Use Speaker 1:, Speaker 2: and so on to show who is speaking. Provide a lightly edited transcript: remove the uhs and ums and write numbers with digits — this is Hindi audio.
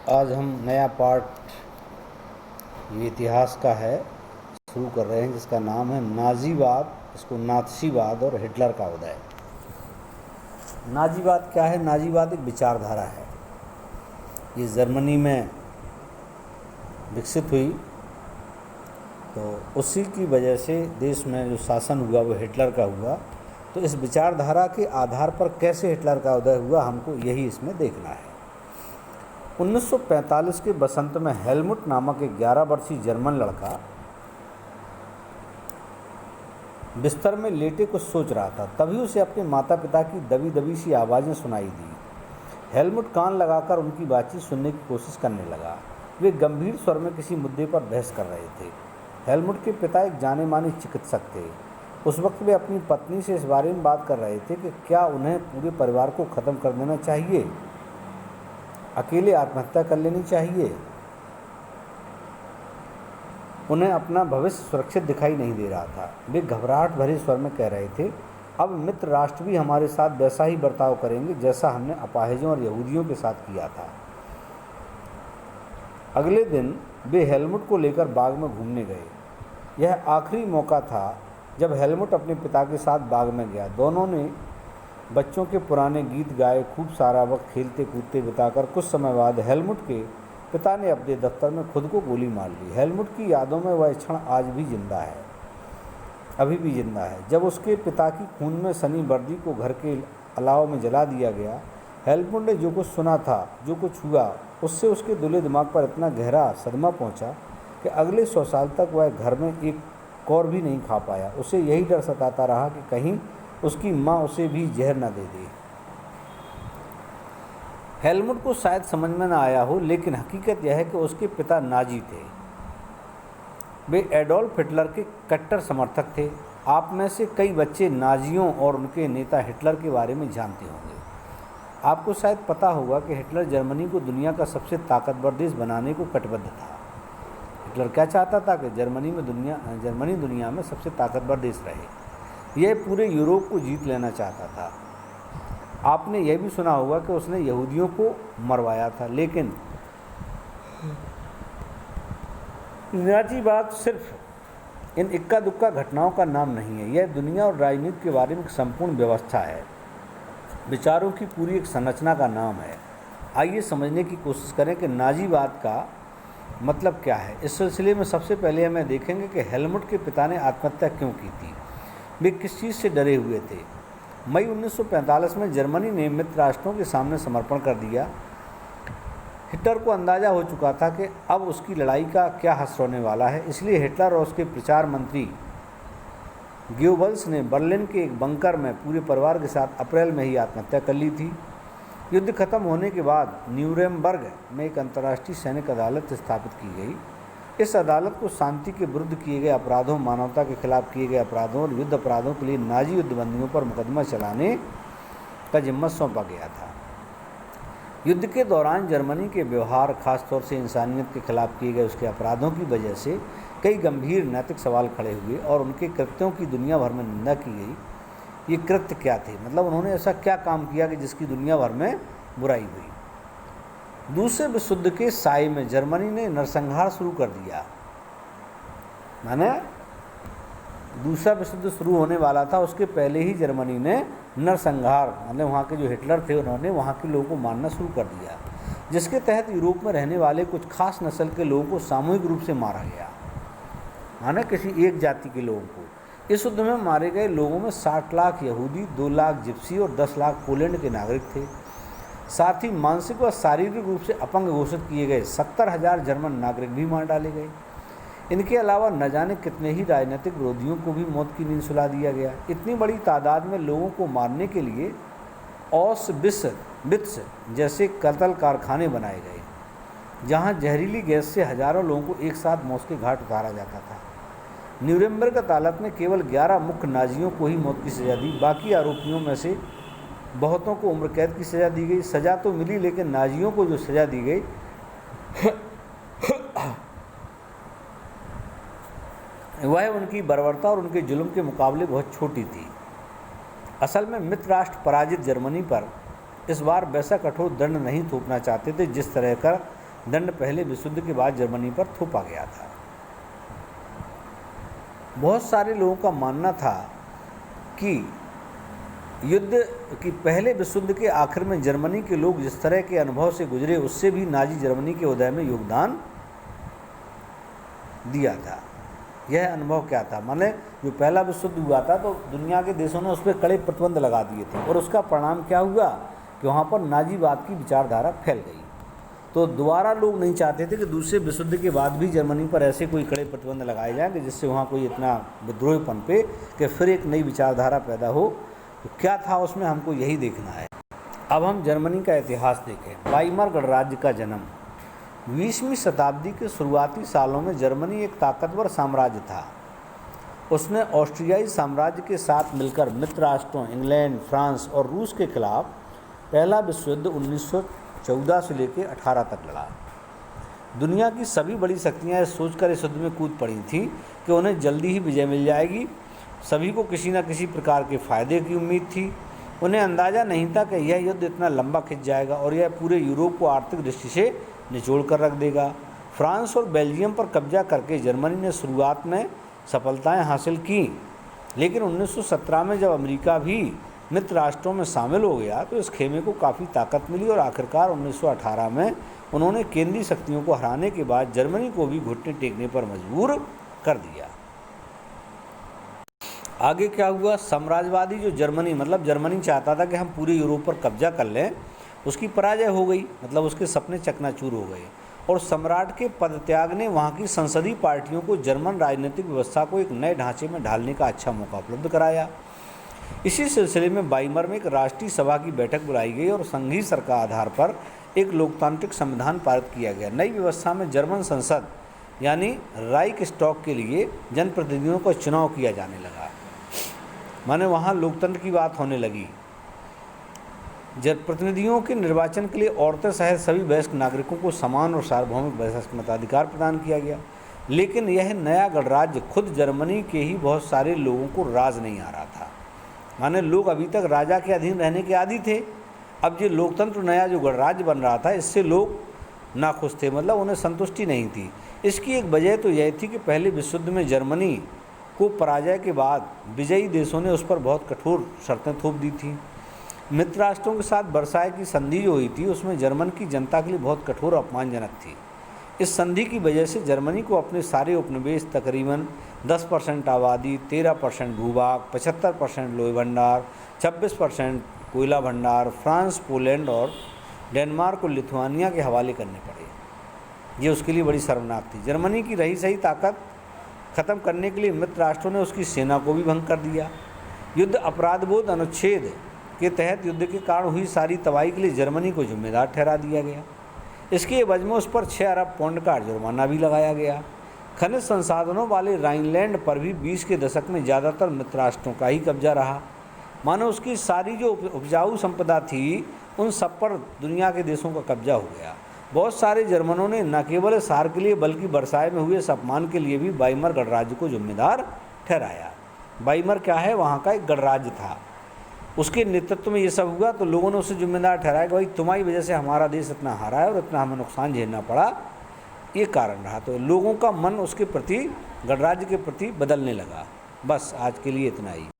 Speaker 1: आज हम नया पार्ट ये इतिहास का है शुरू कर रहे हैं, जिसका नाम है नाजीवाद, इसको नात्सीवाद और हिटलर का उदय। नाजीवाद क्या है? नाजीवाद एक विचारधारा है। ये जर्मनी में विकसित हुई, तो उसी की वजह से देश में जो शासन हुआ वो हिटलर का हुआ। तो इस विचारधारा के आधार पर कैसे हिटलर का उदय हुआ, हमको यही इसमें देखना है। 1945 के बसंत में हेलमुट नामक एक 11 वर्षीय जर्मन लड़का बिस्तर में लेटे कुछ सोच रहा था। तभी उसे अपने माता पिता की दबी दबी सी आवाज़ें सुनाई दी। हेलमुट कान लगाकर उनकी बातचीत सुनने की कोशिश करने लगा। वे गंभीर स्वर में किसी मुद्दे पर बहस कर रहे थे। हेलमुट के पिता एक जाने माने चिकित्सक थे। उस वक्त वे अपनी पत्नी से इस बारे में बात कर रहे थे कि क्या उन्हें पूरे परिवार को ख़त्म कर देना चाहिए, अकेले आत्महत्या कर लेनी चाहिए। उन्हें अपना भविष्य सुरक्षित दिखाई नहीं दे रहा था। वे घबराहट भरे स्वर में कह रहे थे, अब मित्र राष्ट्र भी हमारे साथ वैसा ही बर्ताव करेंगे जैसा हमने अपाहिजों और यहूदियों के साथ किया था। अगले दिन वे हेलमुट को लेकर बाग में घूमने गए। यह आखिरी मौका था जब हेलमुट अपने पिता के साथ बाग में गया। दोनों ने बच्चों के पुराने गीत गाए, खूब सारा वक्त खेलते कूदते बिताकर कुछ समय बाद हेलमुट के पिता ने अपने दफ्तर में खुद को गोली मार ली। हेलमुट की यादों में वह क्षण आज भी जिंदा है, अभी भी जिंदा है, जब उसके पिता की खून में सनी वर्दी को घर के अलाव में जला दिया गया। हेलमुट ने जो कुछ सुना था, जो कुछ हुआ, उससे उसके दिलो दिमाग पर इतना गहरा सदमा पहुंचा कि अगले 100 साल तक वह घर में एक कौर भी नहीं खा पाया। उसे यही डर सताता रहा कि कहीं उसकी माँ उसे भी जहर न दे दे। हेलमुट को शायद समझ में न आया हो, लेकिन हकीकत यह है कि उसके पिता नाजी थे। वे एडोल्फ हिटलर के कट्टर समर्थक थे। आप में से कई बच्चे नाजियों और उनके नेता हिटलर के बारे में जानते होंगे। आपको शायद पता होगा कि हिटलर जर्मनी को दुनिया का सबसे ताकतवर देश बनाने को कटिबद्ध था। हिटलर क्या चाहता था कि जर्मनी दुनिया में सबसे ताकतवर देश रहे। यह पूरे यूरोप को जीत लेना चाहता था। आपने यह भी सुना होगा कि उसने यहूदियों को मरवाया था। लेकिन नाजीवाद सिर्फ इन इक्का दुक्का घटनाओं का नाम नहीं है। यह दुनिया और राजनीति के बारे में एक संपूर्ण व्यवस्था है, विचारों की पूरी एक संरचना का नाम है। आइए समझने की कोशिश करें कि नाजीवाद का मतलब क्या है। इस सिलसिले में सबसे पहले हमें देखेंगे कि हेलमुट के पिता ने आत्महत्या क्यों की थी, वे किस चीज़ से डरे हुए थे। मई 1945 में जर्मनी ने मित्र राष्ट्रों के सामने समर्पण कर दिया। हिटलर को अंदाज़ा हो चुका था कि अब उसकी लड़ाई का क्या हश्र होने वाला है। इसलिए हिटलर और उसके प्रचार मंत्री गोयबल्स ने बर्लिन के एक बंकर में पूरे परिवार के साथ अप्रैल में ही आत्महत्या कर ली थी। युद्ध खत्म होने के बाद न्यूरेमबर्ग में एक अंतर्राष्ट्रीय सैनिक अदालत स्थापित की गई। इस अदालत को शांति के विरुद्ध किए गए अपराधों, मानवता के खिलाफ किए गए अपराधों और युद्ध अपराधों के लिए नाजी युद्धबंदियों पर मुकदमा चलाने का जिम्मा सौंपा गया था। युद्ध के दौरान जर्मनी के व्यवहार, खासतौर से इंसानियत के खिलाफ किए गए उसके अपराधों की वजह से कई गंभीर नैतिक सवाल खड़े हुए और उनके कृत्यों की दुनिया भर में निंदा की गई। ये कृत्य क्या थे, मतलब उन्होंने ऐसा क्या काम किया कि जिसकी दुनिया भर में बुराई हुई। दूसरे विश्व युद्ध के साए में जर्मनी ने नरसंहार शुरू कर दिया। माने दूसरा विश्व युद्ध शुरू होने वाला था, उसके पहले ही जर्मनी ने नरसंहार, मतलब वहाँ के जो हिटलर थे उन्होंने वहाँ के लोगों को मारना शुरू कर दिया, जिसके तहत यूरोप में रहने वाले कुछ खास नस्ल के लोगों को सामूहिक रूप से मारा गया। माना किसी एक जाति के लोगों को। इस युद्ध में मारे गए लोगों में 60 लाख यहूदी, 2 लाख जिप्सी और 10 लाख पोलैंड के नागरिक थे। साथ ही मानसिक व शारीरिक रूप से अपंग घोषित किए गए 70,000 जर्मन नागरिक भी मार डाले गए। इनके अलावा न जाने कितने ही राजनीतिक विरोधियों को भी मौत की नींद सुला दिया गया। इतनी बड़ी तादाद में लोगों को मारने के लिए ऑस्विट्ज़ जैसे कत्ल कारखाने बनाए गए, जहां जहरीली गैस से हजारों लोगों को एक साथ मौत के घाट उतारा जाता था। न्यूरेमबर्ग अदालत ने केवल 11 मुख्य नाजियों को ही मौत की सज़ा दी। बाकी आरोपियों में से बहुतों को उम्र कैद की सज़ा दी गई। सज़ा तो मिली, लेकिन नाजियों को जो सज़ा दी गई वह उनकी बर्बरता और उनके जुल्म के मुकाबले बहुत छोटी थी। असल में मित्र राष्ट्र पराजित जर्मनी पर इस बार वैसा कठोर दंड नहीं थोपना चाहते थे जिस तरह का दंड पहले विश्व युद्ध के बाद जर्मनी पर थोपा गया था। बहुत सारे लोगों का मानना था कि पहले विश्व युद्ध के आखिर में जर्मनी के लोग जिस तरह के अनुभव से गुजरे उससे भी नाजी जर्मनी के उदय में योगदान दिया था। यह अनुभव क्या था? माने जो पहला विश्व युद्ध हुआ था तो दुनिया के देशों ने उस पर कड़े प्रतिबंध लगा दिए थे और उसका परिणाम क्या हुआ कि वहाँ पर नाजीवाद की विचारधारा फैल गई। तो दोबारा लोग नहीं चाहते थे कि दूसरे विश्व युद्ध के बाद भी जर्मनी पर ऐसे कोई कड़े प्रतिबंध लगाए जाएं कि जिससे वहाँ कोई इतना विद्रोह पनपे कि फिर एक नई विचारधारा पैदा हो। तो क्या था उसमें, हमको यही देखना है। अब हम जर्मनी का इतिहास देखें। वाइमार गणराज्य का जन्म 20वीं शताब्दी के शुरुआती सालों में जर्मनी एक ताकतवर साम्राज्य था। उसने ऑस्ट्रियाई साम्राज्य के साथ मिलकर मित्र राष्ट्रों इंग्लैंड, फ्रांस और रूस के खिलाफ पहला विश्व युद्ध 1914 से लेकर 18 तक लड़ा। दुनिया की सभी बड़ी शक्तियां इस सोचकर इस युद्ध में कूद पड़ी थीं कि उन्हें जल्दी ही विजय मिल जाएगी। सभी को किसी न किसी प्रकार के फायदे की उम्मीद थी। उन्हें अंदाज़ा नहीं था कि यह युद्ध इतना लंबा खिंच जाएगा और यह पूरे यूरोप को आर्थिक दृष्टि से निचोड़ कर रख देगा। फ्रांस और बेल्जियम पर कब्जा करके जर्मनी ने शुरुआत में सफलताएं हासिल की, लेकिन 1917 में जब अमेरिका भी मित्र राष्ट्रों में शामिल हो गया तो इस खेमे को काफ़ी ताकत मिली और आखिरकार 1918 में उन्होंने केंद्रीय शक्तियों को हराने के बाद जर्मनी को भी घुटने टेकने पर मजबूर कर दिया। आगे क्या हुआ? साम्राज्यवादी जो जर्मनी, मतलब जर्मनी चाहता था कि हम पूरे यूरोप पर कब्जा कर लें, उसकी पराजय हो गई। मतलब उसके सपने चकनाचूर हो गए और सम्राट के पदत्याग ने वहाँ की संसदीय पार्टियों को जर्मन राजनीतिक व्यवस्था को एक नए ढांचे में ढालने का अच्छा मौका उपलब्ध कराया। इसी सिलसिले में वाइमार में एक राष्ट्रीय सभा की बैठक बुलाई गई और संघीय सरकार आधार पर एक लोकतांत्रिक संविधान पारित किया गया। नई व्यवस्था में जर्मन संसद यानी राइक्सटैग के लिए जनप्रतिनिधियों का चुनाव किया जाने लगा। माने वहाँ लोकतंत्र की बात होने लगी। जनप्रतिनिधियों के निर्वाचन के लिए औरतें सहित सभी वयस्क नागरिकों को समान और सार्वभौमिक मताधिकार प्रदान किया गया। लेकिन यह नया गणराज्य खुद जर्मनी के ही बहुत सारे लोगों को राज नहीं आ रहा था। माने लोग अभी तक राजा के अधीन रहने के आदी थे। अब ये लोकतंत्र नया जो गणराज्य बन रहा था इससे लोग नाखुश थे, मतलब उन्हें संतुष्टि नहीं थी। इसकी एक वजह तो यह थी कि पहले विश्व युद्ध में जर्मनी को पराजय के बाद विजयी देशों ने उस पर बहुत कठोर शर्तें थोप दी थी। मित्र राष्ट्रों के साथ वर्साय की संधि जो हुई थी उसमें जर्मन की जनता के लिए बहुत कठोर और अपमानजनक थी। इस संधि की वजह से जर्मनी को अपने सारे उपनिवेश, तकरीबन 10% आबादी, 13% भूभाग, 75% लोहे भंडार, 26% कोयला भंडार, फ्रांस, पोलैंड और डेनमार्क और लिथुआनिया के हवाले करने पड़े। ये उसके लिए बड़ी शर्मनाक थी। जर्मनी की रही सही ताकत ख़त्म करने के लिए मित्र राष्ट्रों ने उसकी सेना को भी भंग कर दिया। युद्ध अपराधबोध अनुच्छेद के तहत युद्ध के कारण हुई सारी तबाही के लिए जर्मनी को जिम्मेदार ठहरा दिया गया। इसके एवज में उस पर 6 अरब पाउंड का जुर्माना भी लगाया गया। खनिज संसाधनों वाले राइनलैंड पर भी 20 के दशक में ज़्यादातर मित्र राष्ट्रों का ही कब्जा रहा। मानो उसकी सारी जो उपजाऊ संपदा थी उन सब पर दुनिया के देशों का कब्जा हो गया। बहुत सारे जर्मनों ने न केवल इस हार के लिए बल्कि वर्साय में हुए इस अपमान के लिए भी वाइमार गणराज्य को जिम्मेदार ठहराया। वाइमार क्या है? वहाँ का एक गणराज्य था। उसके नेतृत्व में ये सब हुआ तो लोगों ने उसे जिम्मेदार ठहराया कि भाई तुम्हारी वजह से हमारा देश इतना हारा है और इतना हमें नुकसान झेलना पड़ा, ये कारण रहा। तो लोगों का मन उसके प्रति, गणराज्य के प्रति बदलने लगा। बस आज के लिए इतना ही।